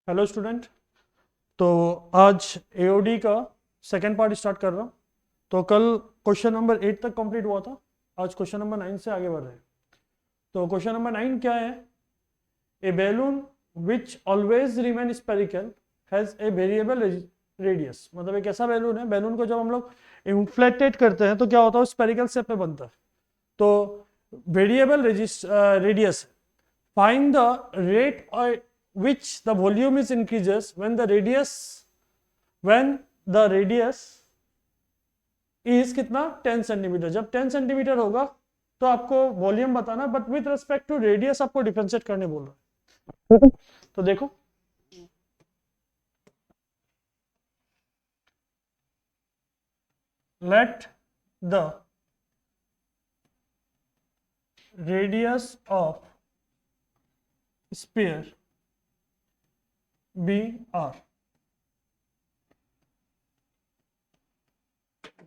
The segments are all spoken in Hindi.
Hello student. तो आज एओडी का सेकेंड पार्ट स्टार्ट कर रहा हूँ। तो कल क्वेश्चन नंबर 8 तक कंप्लीट हुआ था। आज क्वेश्चन नंबर 9 से आगे बढ़ रहे हैं। तो क्वेश्चन नंबर 9 क्या है? A balloon which always remain spherical has a variable radius. मतलब एक ऐसा बैलून है, बैलून को जब हम लोग इन्फ्लेटेड करते हैं तो क्या होता है, स्पेरिकल शेप में बनता है। तो variable radius. Find the rate at which the volume is increases when the radius is कितना 10 सेंटीमीटर। जब 10 सेंटीमीटर होगा तो आपको वॉल्यूम बताना, but with respect to radius आपको डिफरेंशिएट करने बोल रहा है। तो देखो, let the radius of sphere be r।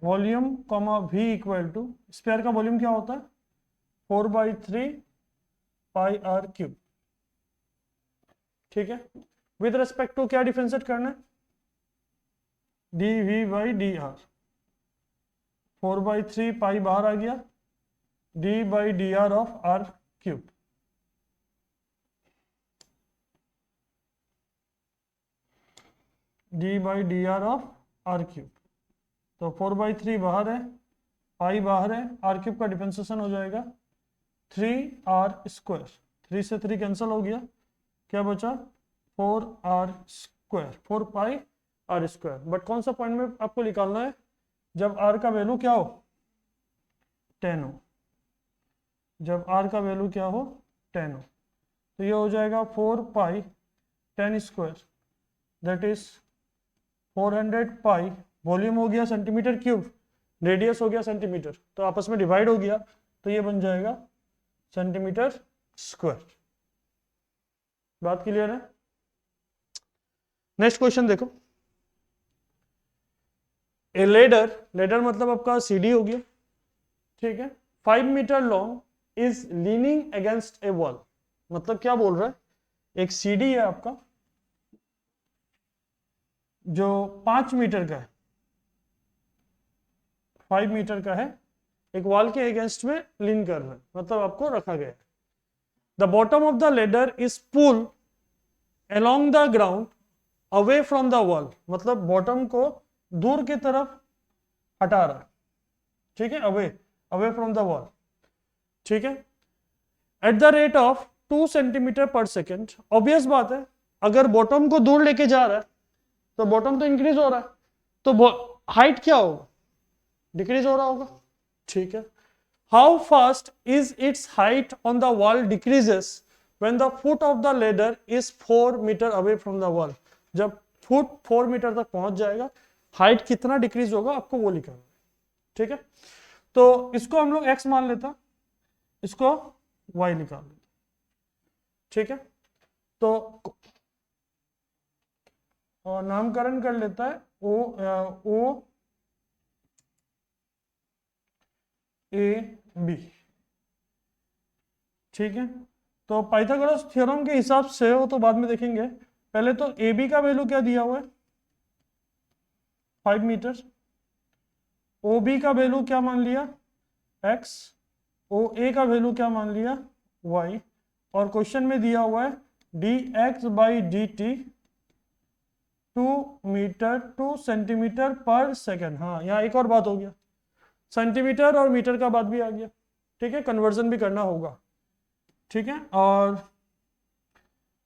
Volume comma v equal to, sphere का वॉल्यूम क्या होता है 4/3 पाई आर क्यूब। ठीक है, विद रेस्पेक्ट टू क्या डिफरेंशिएट करना है, d v by d r. 4/3 pi बाहर आ गया, d by d r of r cube. D by d r of r cube. तो 4/3 बाहर है, पाई बाहर है, आर क्यूब का डिफरेंशिएशन हो जाएगा 3r²। 3 से 3 कैंसिल हो गया, क्या बचा 4r², 4 पाई r²। बट कौन सा पॉइंट में आपको निकालना है, जब r का वैल्यू क्या हो 10 हो। जब r का वैल्यू क्या हो 10 हो, तो ये हो जाएगा 4 पाई 10², दैट इज 400 पाई। वॉल्यूम हो गया सेंटीमीटर क्यूब, रेडियस हो गया सेंटीमीटर, तो आपस में डिवाइड हो गया, तो ये बन जाएगा सेंटीमीटर स्क्वायर। बात क्लियर है? नेक्स्ट क्वेश्चन देखो। ए लेडर, लेडर मतलब आपका सीढ़ी हो गया, ठीक है, 5 metre long is leaning against a wall. मतलब क्या बोल रहा है, एक सीढ़ी है आपका जो 5 मीटर का है, 5 मीटर का है, एक वॉल के अगेंस्ट में लीन कर रहा है, मतलब आपको रखा गया है। The bottom of the ladder is pull along the ground away from the wall. मतलब बॉटम को दूर की तरफ हटा रहा है, ठीक है, away away from the wall, ठीक है, at the rate of 2 centimetre per second. Obvious बात है, अगर बॉटम को दूर लेके जा रहा है तो बॉटम तो इंक्रीज हो रहा है, तो हाइट क्या होगा, डिक्रीज हो रहा होगा, ठीक है। How fast is its height on the wall decreases when the foot of the ladder is 4 metre away from the wall. जब फुट 4 मीटर तक पहुंच जाएगा, हाइट कितना डिक्रीज होगा आपको वो लिखना है, ठीक है। तो इसको हम लोग x मान लेता, इसको y निकाल लेते, ठीक है। तो और नामकरण कर लेता है ओ ए बी, ठीक है। तो पाइथागोरस थ्योरम के हिसाब से वो तो बाद में देखेंगे, पहले तो ए बी का वैल्यू क्या दिया हुआ है 5 मीटर, ओ बी का वैल्यू क्या मान लिया x, ओ ए का वैल्यू क्या मान लिया y, और क्वेश्चन में दिया हुआ है dx/dt 2 metre 2 centimetre per second. हाँ, यहाँ एक और बात हो गया, सेंटीमीटर और मीटर का बात भी आ गया, ठीक है, कन्वर्जन भी करना होगा, ठीक है। और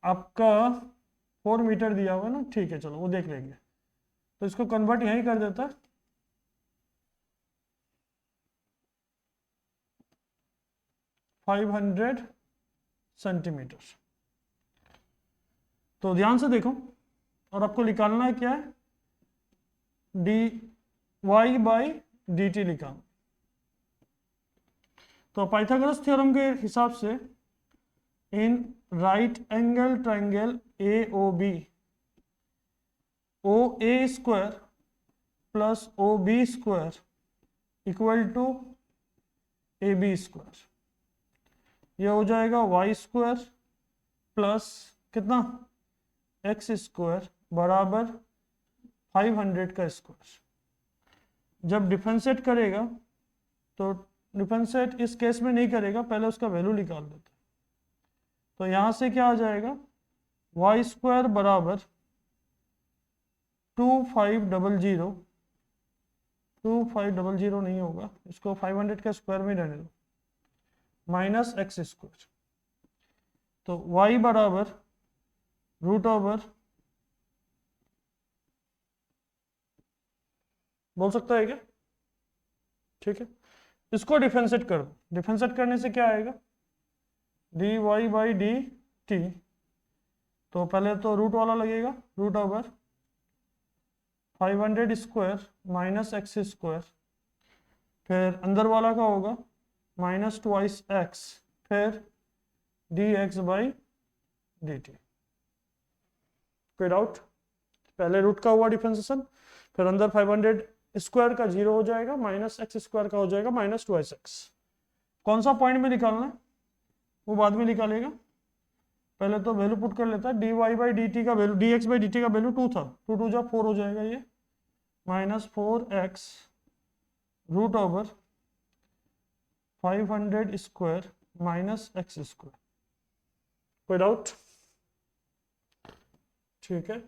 आपका 4 मीटर दिया हुआ है ना, ठीक है, चलो वो देख लेंगे। तो इसको कन्वर्ट यहीं कर देता है, 500 सेंटीमीटर। तो ध्यान से देखो, और आपको निकालना है क्या है, dy/dt निकाल। तो पाइथागोरस थ्योरम के हिसाब से in right angle triangle AOB, OA² plus OB² equal to AB²। ये हो जाएगा y² प्लस कितना एक्स स्क्वायर बराबर 500 का स्क्वायर। जब डिफरेंशिएट करेगा तो डिफरेंशिएट इस केस में नहीं करेगा, पहले उसका वैल्यू निकाल लेते हैं। तो यहाँ से क्या आ जाएगा, वाई स्क्वायर बराबर 2500, 2500 नहीं होगा, इसको 500 का स्क्वायर में रहने दो, माइनस एक्स स्क्वायर। तो y बराबर रूट ओवर, बोल सकता है क्या, ठीक है। इसको डिफरेंशिएट कर दो, डिफरेंशिएट करने से क्या आएगा, d y by d t. तो पहले तो रूट वाला लगेगा, root over 500 square minus x square, फिर अंदर वाला का होगा माइनस ट्वाइस एक्स, फिर d x by d t. कोई डाउट, पहले रूट का हुआ डिफरेंशिएशन, फिर अंदर 500 स्क्वायर का 0 हो जाएगा, माइनस एक्स स्क्वायर का हो जाएगा माइनस ट्वाइस एक्स। कौन सा पॉइंट में निकालना है वो बाद में निकालेगा, पहले तो वैल्यू पुट कर लेता है। D y by d t का value, d x by d t का वैल्यू 2 था, 2 2 जा 4 हो जाएगा, ये minus 4x root over 500 square minus x square. कोई डाउट, ठीक है।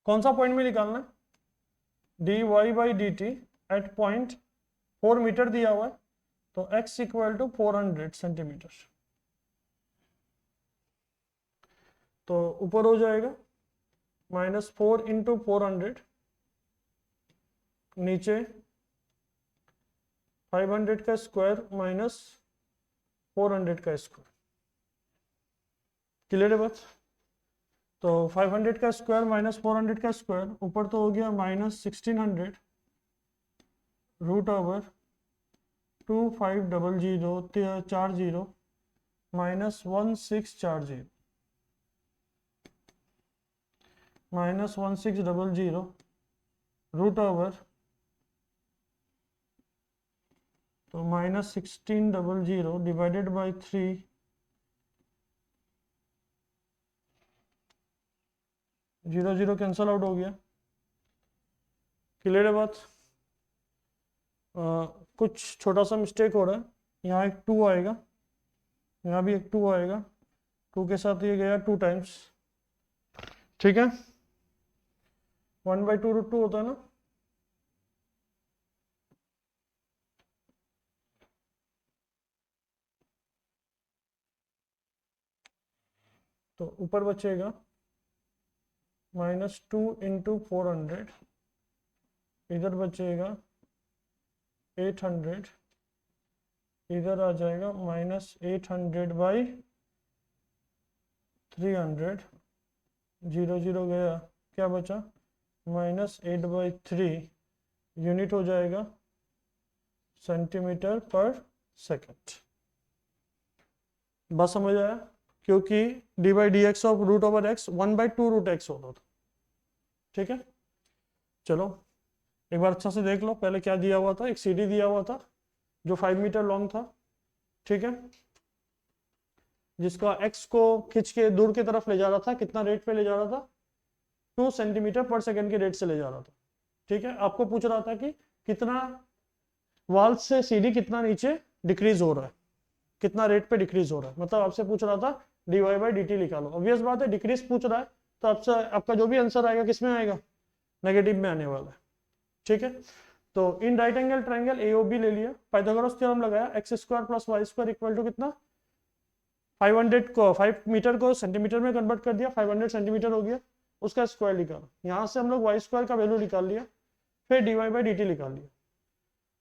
कौन सा पॉइंट में निकालना है, d y by d t at point 4 metre दिया हुआ है, तो x इक्वल टू 400 सेंटीमीटर। तो ऊपर हो जाएगा -4 इंटू 400, नीचे 500 का स्क्वायर माइनस 400 का स्क्वायर। क्लियर है बात। तो 500 का स्क्वायर माइनस 400 का स्क्वायर, ऊपर तो हो गया minus 1600 root over 2500 minus 1640 minus 1600 root over, तो minus 1600 divided by 3, zero zero cancel out हो गया। क्लियर है बात। कुछ छोटा सा मिस्टेक हो रहा है, यहाँ एक 2 आएगा, यहाँ भी एक 2 आएगा, 2 के साथ ये गया 2 टाइम्स, ठीक है। 1/2 रूट 2 होता है ना, तो ऊपर बचेगा -2 इंटू 400, इधर बचेगा 800, इधर आ जाएगा -800 बाई 300, 0 0 गया, क्या बचा -8/3 यूनिट हो जाएगा सेंटीमीटर पर सेकंड। बस समझ आया, क्योंकि d by d x of root over x 1/2 root x होता था, ठीक है। चलो एक बार अच्छा से देख लो, पहले क्या दिया हुआ था, एक सीडी दिया हुआ था जो 5 मीटर लॉन्ग था, ठीक है, जिसका एक्स को खींच के दूर की तरफ ले जा रहा था, कितना रेट पे ले जा रहा था, 2 सेंटीमीटर पर सेकंड के रेट से ले जा रहा था, ठीक है। आपको पूछ रहा था कि कितना वाल से सीडी कितना नीचे डिक्रीज हो रहा है, कितना रेट पे डिक्रीज हो रहा है, मतलब आपसे पूछ रहा था d y by d t निकालो। ऑब्वियस बात है, डिक्रीज पूछ रहा है तो आपसे आपका जो भी आंसर आएगा किस में आएगा, नेगेटिव में आने वाला है, ठीक है। तो in right angle triangle AOB ले लिया, पाइथागोरस थ्योरम लगाया, x square plus y square equal to कितना, 500 को 5 मीटर को सेंटीमीटर में कन्वर्ट कर दिया, 500 सेंटीमीटर हो गया, उसका स्क्वायर निकाला। यहाँ से हम लोग वाई स्क्वायर का वैल्यू निकाल लिया, फिर d y by d t निकाल लिया।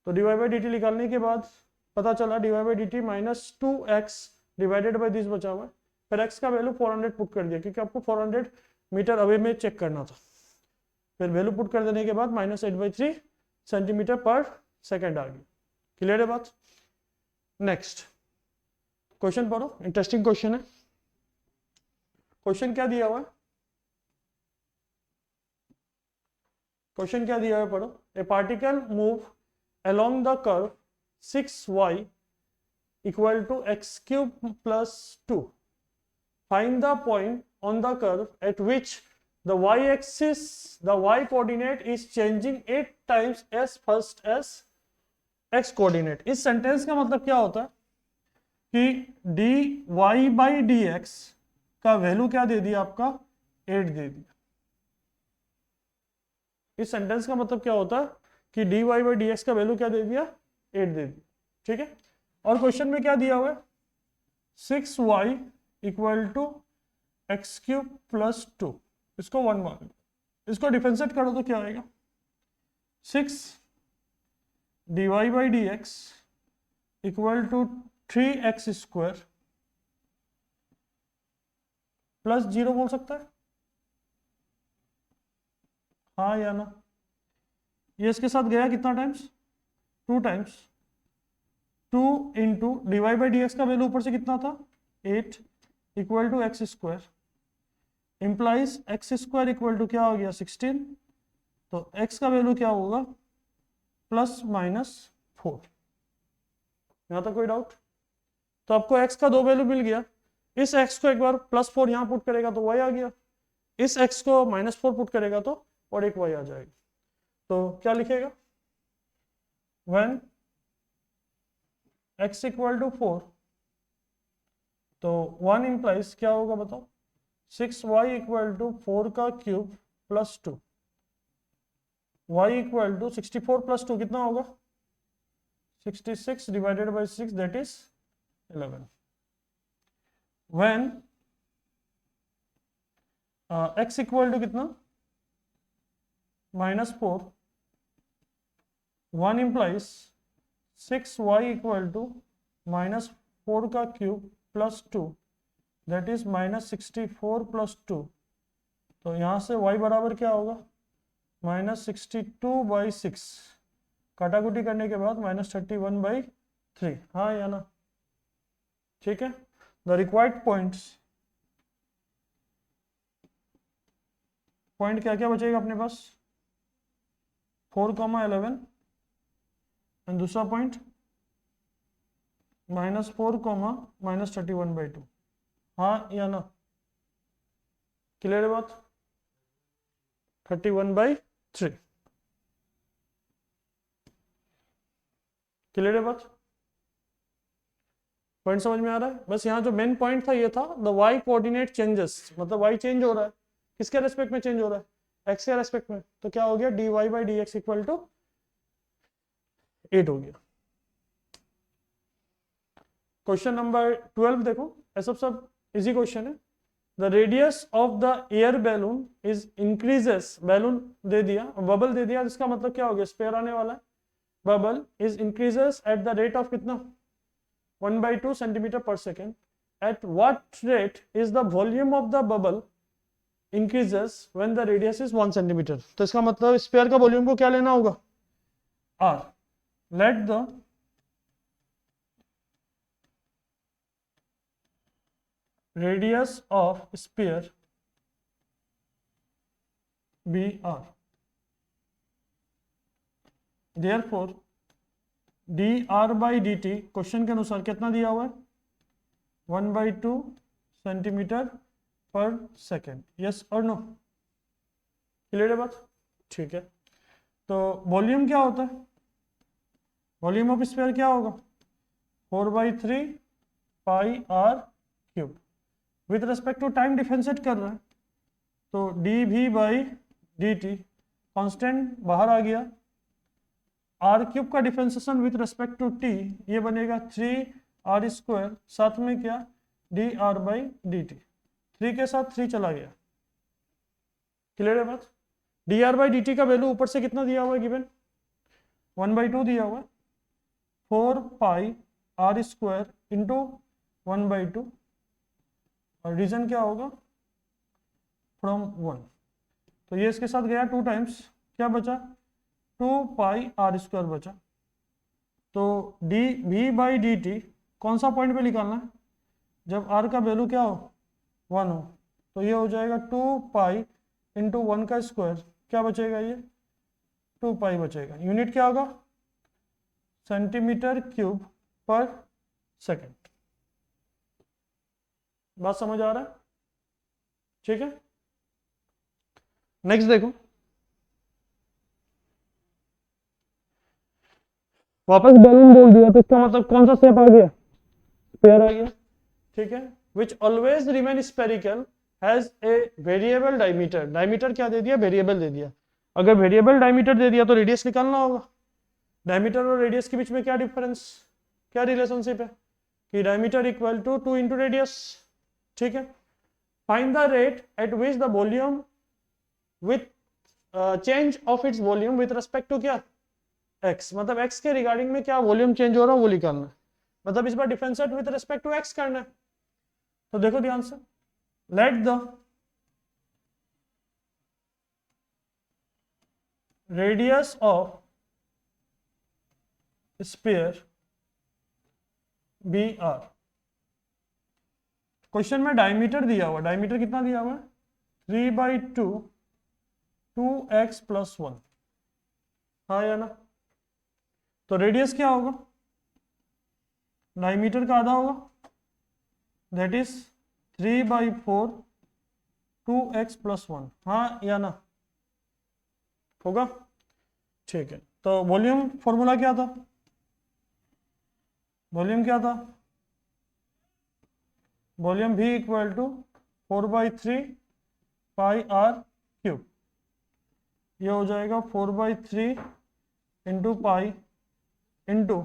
तो d y by d t निकालने के बाद पता चला d y by d t -2x divided by this बचा हुआ है, फिर x का वैल्यू 400 पुट कर दिया, क्योंकि आपको 400 मीटर अवे में चेक करना था। फिर वैल्यू पुट कर देने के बाद -8/3 सेंटीमीटर पर सेकंड आ गया। क्लियर है बात। नेक्स्ट क्वेश्चन पढ़ो, इंटरेस्टिंग क्वेश्चन है। क्वेश्चन क्या दिया हुआ है, क्वेश्चन क्या दिया हुआ है पढ़ो। ए particle move along the curve 6y equal to x cube plus 2. Find the point on the curve at which the y-axis, the y coordinate is changing 8 times as fast as x coordinate. इस सेंटेंस का मतलब क्या होता है कि dy by dx का वैल्यू क्या दे दिया आपका 8 दे दिया। इस सेंटेंस का मतलब क्या होता है कि dy by dx का वैल्यू क्या दे दिया 8 दे दिया। ठीक है, और क्वेश्चन में क्या दिया हुआ है 6y equal to x cube plus 2, इसको 1 मान लो, इसको डिफरेंशिएट करो तो क्या आएगा 6 dy by dx equal to 3x square plus 0 बोल सकता है, हाँ या ना। ये इसके साथ गया कितना times 2 times, 2 into d y by d x का वैल्यू ऊपर से कितना था 8 equal to x square, implies x square equal to क्या हो गया 16, तो x का वैल्यू क्या होगा प्लस माइनस 4। यहाँ तक कोई डाउट? तो आपको x का 2 वैल्यू मिल गया, इस x को एक बार प्लस 4 यहाँ पुट करेगा तो y आ गया, इस x को माइनस 4 पुट करेगा तो और एक y आ जाएगा। तो क्या लिखेगा when x इक्वल टू 4, तो 1 इंप्लाइज क्या होगा बताओ 6y इक्वल टू 4 का cube plus 2, y equal to 64 plus 2 कितना होगा 66 divided by 6 that is 11। when x equal to कितना minus 4, 1 implies 6y equal to minus 4 का cube plus 2 that is minus 64 plus 2, तो यहाँ से y बराबर क्या होगा माइनस 62 बाई 6, काटाकुटी करने के बाद माइनस 31 बाई 3, हाँ या ना। ठीक है, द रिक्वायर्ड पॉइंट्स, पॉइंट क्या क्या बचेगा अपने पास 4,11 एंड दूसरा पॉइंट माइनस 4, माइनस 31 बाई 2, हाँ या ना, क्लियर है बात 31 बाई 3, क्लियर है बात, पॉइंट समझ में आ रहा है। बस यहाँ जो मेन पॉइंट था ये था द वाई कोऑर्डिनेट चेंजेस, मतलब वाई चेंज हो रहा है, किसके रेस्पेक्ट में चेंज हो रहा है एक्स के रेस्पेक्ट में, तो क्या हो गया d y by d x equal to 8 हो गया। क्वेश्चन नंबर 12 देखो, ऐसा सब इजी क्वेश्चन है। The radius of the air balloon is increases, balloon दे दिया बबल दे दिया, इसका मतलब क्या हो गया स्पेयर आने वाला है, bubble is increases eight the rate of कितना 1/2 centimetre per second, at what rate is the volume of the bubble increases when the radius is 1 centimetre. तो इसका मतलब स्पेयर का वॉल्यूम को क्या लेना होगा r, let the radius of sphere be r, therefore dr by dt question के अनुसार कितना दिया हुआ है 1/2 सेंटीमीटर पर सेकेंड, यस और नो, क्लियर है बात। ठीक है, तो वॉल्यूम क्या होता है, वॉल्यूम ऑफ स्फीयर क्या होगा 4/3 pi r cube, with respect to time differentiate कर रहा है तो d v by d t constant बाहर आ गया, आर क्यूब का differentiation with respect to t ये बनेगा 3r स्क्वायर, साथ में क्या d r by d t, 3 के साथ 3 चला गया, क्लियर है बात। D r by d t का वैल्यू ऊपर से कितना दिया हुआ है गिवन 1/2 दिया हुआ है, 4 पाई आर स्क्वायर इंटू 1/2 और रीजन क्या होगा फ्रॉम 1, तो ये इसके साथ गया 2 टाइम्स, क्या बचा 2 पाई आर स्क्वायर बचा। तो d v by d t कौन सा पॉइंट पे निकालना है जब आर का वैल्यू क्या हो 1 हो, तो ये हो जाएगा 2 पाई इंटू 1 का स्क्वायर, क्या बचेगा ये 2 पाई बचेगा, यूनिट क्या होगा सेंटीमीटर क्यूब पर सेकेंड। बात समझ आ रहा है? ठीक है, नेक्स्ट देखो, वापस बैलून बोल दिया तो इसका मतलब कौन सा शेप आ गया? स्फीयर आ गया। ठीक है, विच always remain spherical has a variable diameter. Diameter क्या दे दिया? वेरिएबल दे दिया। अगर वेरिएबल डायमीटर दे दिया तो रेडियस निकालना होगा। डायमीटर और रेडियस के बीच में क्या डिफरेंस, क्या रिलेशनशिप है कि diameter equal to 2 into radius. ठीक है, find the rate at which the volume with change of its volume with respect to क्या? x, मतलब x के रिगार्डिंग में क्या वॉल्यूम चेंज हो रहा है वो निकालना है, मतलब इस बार differentiate with respect to x करना है। तो देखो ध्यान से, let the radius of sphere be r. Question में डायमीटर दिया हुआ, डायमीटर कितना दिया हुआ है? 3/2 2x + 1, हाँ या ना? तो रेडियस क्या होगा? डायमीटर का आधा होगा, दैट इज 3/4 2x + 1, हाँ या ना? होगा। ठीक है, तो वॉल्यूम फॉर्मूला क्या था? वॉल्यूम क्या था? Volume v equal to 4/3 pi r cube. ये हो जाएगा 4/3 into pi into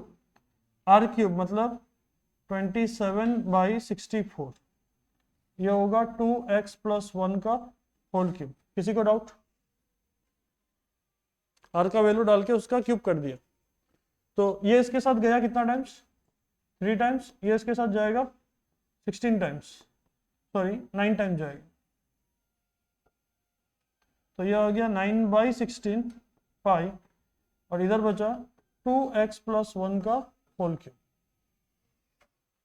r cube, मतलब 27/64। ये होगा 2x + 1 का होल क्यूब। किसी को डाउट? आर का वैल्यू डाल के उसका क्यूब कर दिया, तो ये इसके साथ गया कितना टाइम्स? 3 टाइम्स। ये इसके साथ जाएगा 16 टाइम्स, सॉरी 9 टाइम्स जाएगा। तो ये आ गया 9/16 पाई, और इधर बचा 2x + 1 का होल क्यूब।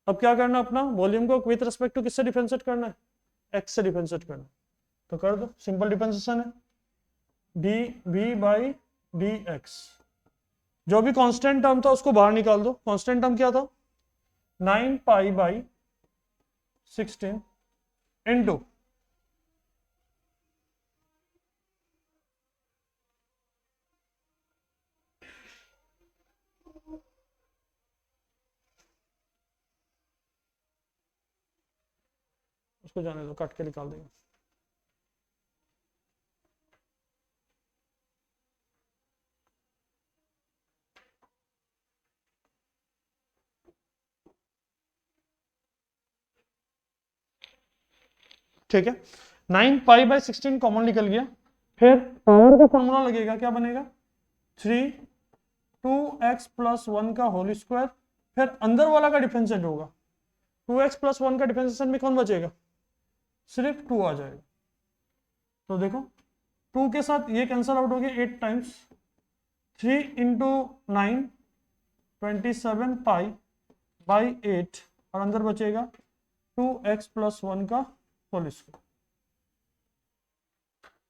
अब क्या करना, अपना वॉल्यूम को विथ रिस्पेक्ट टू किससे डिफरेंशिएट करना है? x से डिफरेंशिएट करना है। तो कर दो, सिंपल डिफरेंशिएशन है, dv/dx। जो भी कांस्टेंट टर्म था उसको बाहर निकाल दो। कांस्टेंट टर्म क्या था? 9π/16 इंटू उसको जाने दो, काट के निकाल देंगे। ठीक है, 9π/16 कॉमन निकल गया। फिर पावर का फॉर्मूला लगेगा, क्या बनेगा? 3 2x + 1 का होल स्क्वायर। फिर अंदर वाला का डिफरेंशिएट होगा, 2x + 1 का डिफरेंशिएशन में कौन बचेगा? सिर्फ 2 आ जाएगा। तो देखो 2 के साथ ये कैंसल आउट हो गया 8 टाइम्स, 3 इंटू 9 27π/8, और अंदर बचेगा 2x + 1 का होल स्क्वायर।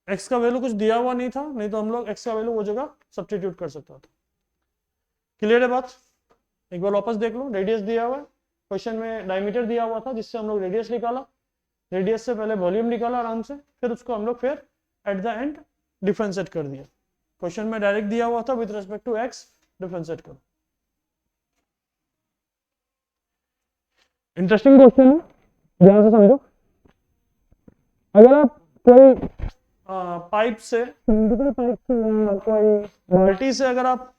x का वैल्यू कुछ दिया हुआ नहीं था, नहीं तो हम लोग x का वैल्यू वो जगह सब्स्टिट्यूट कर सकता था। क्लियर है बात? एक बार वापस देख लो, रेडियस दिया हुआ है, क्वेश्चन में डायमीटर दिया हुआ था जिससे हम लोग रेडियस निकाला, रेडियस से पहले वॉल्यूम निकाला आराम से, फिर उसको हम लोग फिर एट द एंड डिफरेंशिएट कर दिया। क्वेश्चन में डायरेक्ट दिया हुआ था with respect to x differentiate करो। इंटरेस्टिंग क्वेश्चन है, ध्यान से समझो। अगर आप कोई पाइप से, कोई बाल्टी से अगर आप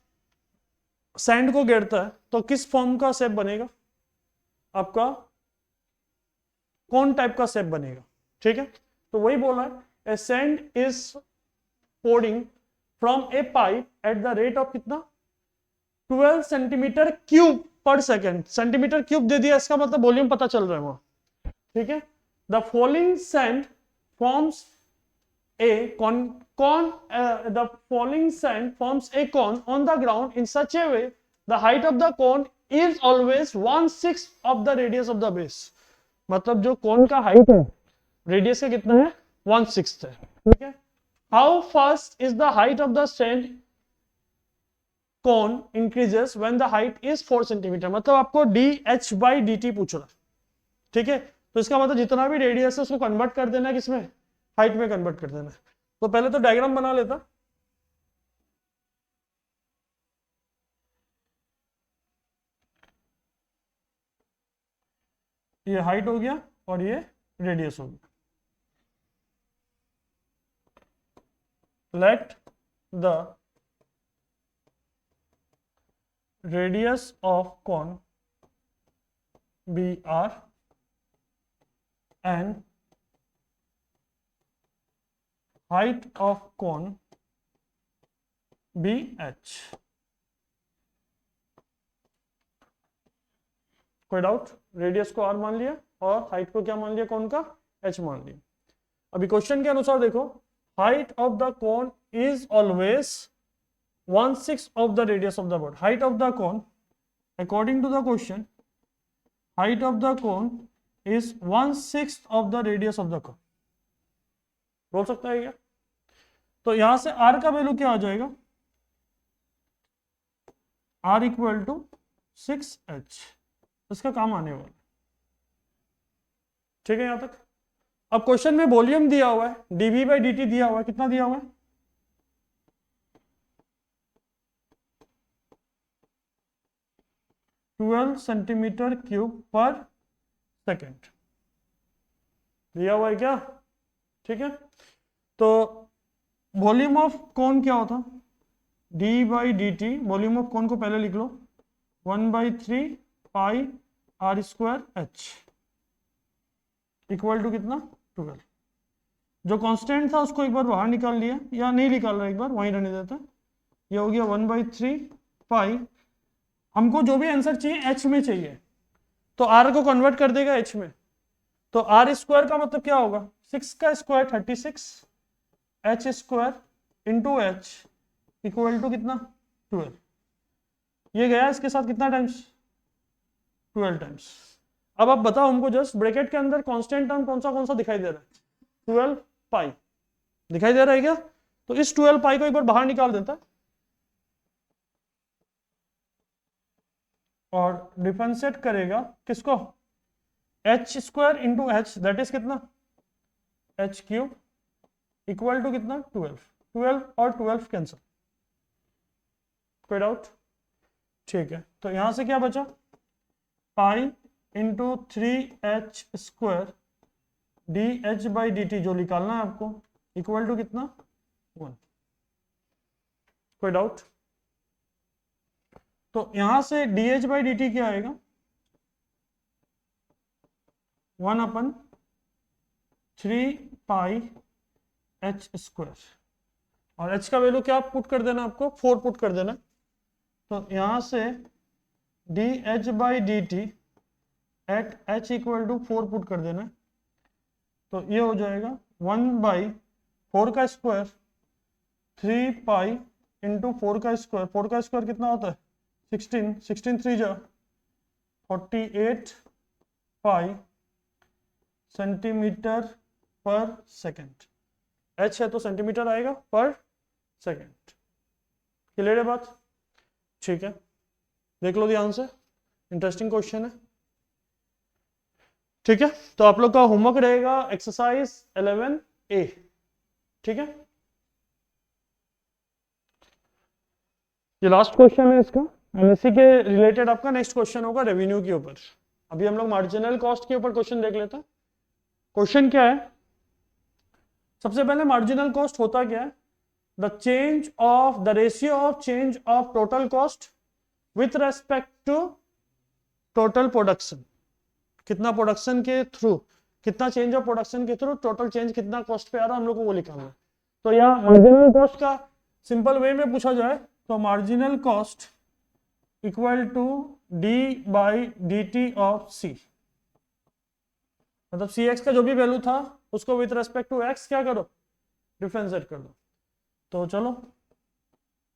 सैंड को गिरता है तो किस फॉर्म का शेप बनेगा? आपका कौन टाइप का शेप बनेगा? ठीक है, तो वही बोला है, a sand is pouring from a pipe at the rate of कितना? 12 centimetre cube per second. Centimetre cube दे दिया, इसका मतलब वॉल्यूम पता चल रहा है वहां। ठीक है, the following sand forms a the falling sand forms a cone on the ground in such a way the height of the cone is always 1/6 of the radius of the base। मतलब जो कोन का हाइट है रेडियस का कितना है? 1/6 है। ठीक है, how fast is the height of the sand cone increases when the height is 4 centimetre, मतलब आपको dh/dt पूछ रहा है, ठीक है। तो इसका मतलब जितना भी रेडियस है उसको कन्वर्ट कर देना है किसमें, हाइट में कन्वर्ट कर देना है। तो पहले तो डायग्राम बना लेता, ये हाइट हो गया और ये रेडियस हो गया। Let the radius of cone be r and height of cone be h। कोई डाउट? रेडियस को r मान लिया और हाइट को क्या मान लिया, कौन का, h मान लिया। अभी क्वेश्चन के अनुसार देखो, height of the cone is always 1/6 of the radius of the board. Height of the cone, according to the question, height of the cone is 1/6 of the radius of the cone. बोल सकता है क्या? तो यहां से r का वैल्यू क्या आ जाएगा, r इक्वल टू 6h, इसका काम आने वाला, ठीक है यहां तक। अब क्वेश्चन में वॉल्यूम दिया हुआ है, dv/dt दिया हुआ है, कितना दिया हुआ है, 12 सेंटीमीटर क्यूब पर सेकेंड दिया हुआ है क्या, ठीक है। तो वॉल्यूम ऑफ कौन क्या होता, d/dt, वॉल्यूम ऑफ कौन को पहले लिख लो 1/3 पाई r² h इक्वल टू कितना, 12। जो कांस्टेंट था उसको एक बार बाहर निकाल लिया, या नहीं निकाल रहा, एक बार वहीं रहने देता, ये हो गया 1/3 पाई। हमको जो भी आंसर चाहिए h में चाहिए, तो r को कन्वर्ट कर देगा h में, तो r² का मतलब क्या होगा, 6 का square 36, h² into h equal to कितना, 12। ये गया इसके साथ कितना टाइम्स, 12 टाइम्स। अब आप बताओ हमको, जस्ट ब्रैकेट के अंदर कांस्टेंट टर्म कौन सा दिखाई दे रहा है, 12 पाई दिखाई दे रहा है क्या। तो इस 12 पाई को एक बार बाहर निकाल देता और डिफरेंशिएट करेगा किसको, h² into h, that is कितना, h³ इक्वल टू कितना, 12। 12 और 12 कैंसिल, कोई डाउट, ठीक है। तो यहां से क्या बचा, पाई इंटू 3h² dh/dt जो निकालना है आपको, इक्वल टू कितना, 1। कोई डाउट? तो यहां से dh/dt क्या आएगा, 1/3 पाई h², और h का वैल्यू क्या पुट कर देना, आपको 4 पुट कर देना। तो यहां से dh/dt at h equal to 4 put कर देना, तो ये हो जाएगा 1/4 का स्क्वायर 3 पाई इंटू 4 का स्क्वायर, 4 का स्क्वायर कितना होता है, 16, 16 3 जा 48 पाई सेंटीमीटर पर सेकेंड। h है तो सेंटीमीटर आएगा पर सेकेंड। क्लियर है बात? ठीक है, देख लो ध्यान से, इंटरेस्टिंग क्वेश्चन है। ठीक है, तो आप लोग का होमवर्क रहेगा एक्सरसाइज 11A। ठीक है, ये लास्ट क्वेश्चन है इसका, और इसी के रिलेटेड आपका नेक्स्ट क्वेश्चन होगा रेवेन्यू के ऊपर। अभी हम लोग मार्जिनल कॉस्ट के ऊपर क्वेश्चन देख लेते हैं। क्वेश्चन क्या है, सबसे पहले मार्जिनल कॉस्ट होता क्या है, the change of the ratio of change of total cost with respect to total production. कितना प्रोडक्शन के थ्रू, कितना चेंज ऑफ प्रोडक्शन के थ्रू टोटल चेंज कितना कॉस्ट पे आ रहा है, हम लोग को वो निकालना है। तो यहाँ मार्जिनल कॉस्ट का सिंपल वे में पूछा जाए तो marginal cost equal to d/dt of c, मतलब cx का जो भी वैल्यू था उसको विथ रेस्पेक्ट टू x क्या करो, डिफरेंशिएट कर दो। तो चलो,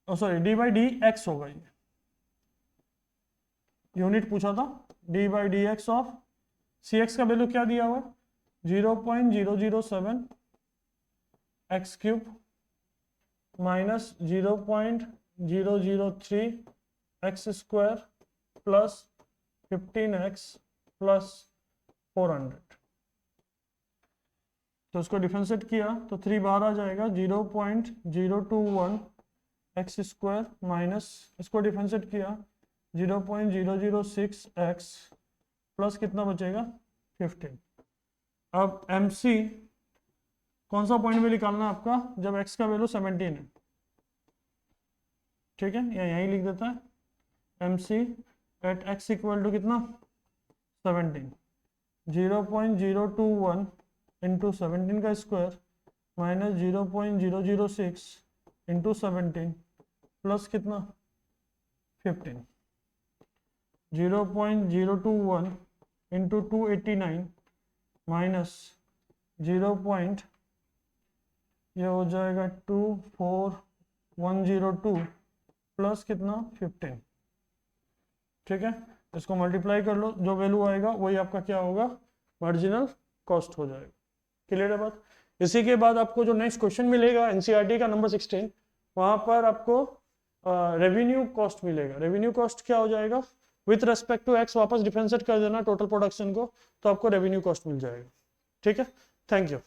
सॉरी d/dx होगा, ये यूनिट पूछा था, d/dx ऑफ cx का वैल्यू क्या दिया हुआ, 0.007 x³ minus 0.007 003 x square plus 15x plus 400। तो उसको डिफरेंशिएट किया तो 3 बाहर आ जाएगा, 0.021 एक्स स्क्वायर माइनस, इसको डिफरेंशिएट किया 0.006 एक्स प्लस कितना बचेगा 15। अब MC कौन सा पॉइंट में निकालना है आपका, जब x का वैल्यू 17 है, ठीक है, या यहीं लिख देता है MC at x equal to कितना 17, 0.021 इंटू 17 का स्क्वायर माइनस 0.006 इंटू 17 प्लस कितना 15, 0.021 इंटू 289 माइनस 0. ये हो जाएगा 24102 प्लस कितना 15, ठीक है। इसको मल्टीप्लाई कर लो, जो वैल्यू आएगा वही आपका क्या होगा, मार्जिनल कॉस्ट हो जाएगा। क्लियर है बात। इसी के बाद आपको जो नेक्स्ट क्वेश्चन मिलेगा एनसीईआरटी का नंबर 16, वहां पर आपको रेवेन्यू कॉस्ट मिलेगा। रेवेन्यू कॉस्ट क्या हो जाएगा, विथ रेस्पेक्ट टू एक्स वापस डिफरेंशिएट कर देना टोटल प्रोडक्शन को, तो आपको रेवेन्यू कॉस्ट मिल जाएगा। ठीक है, थैंक यू।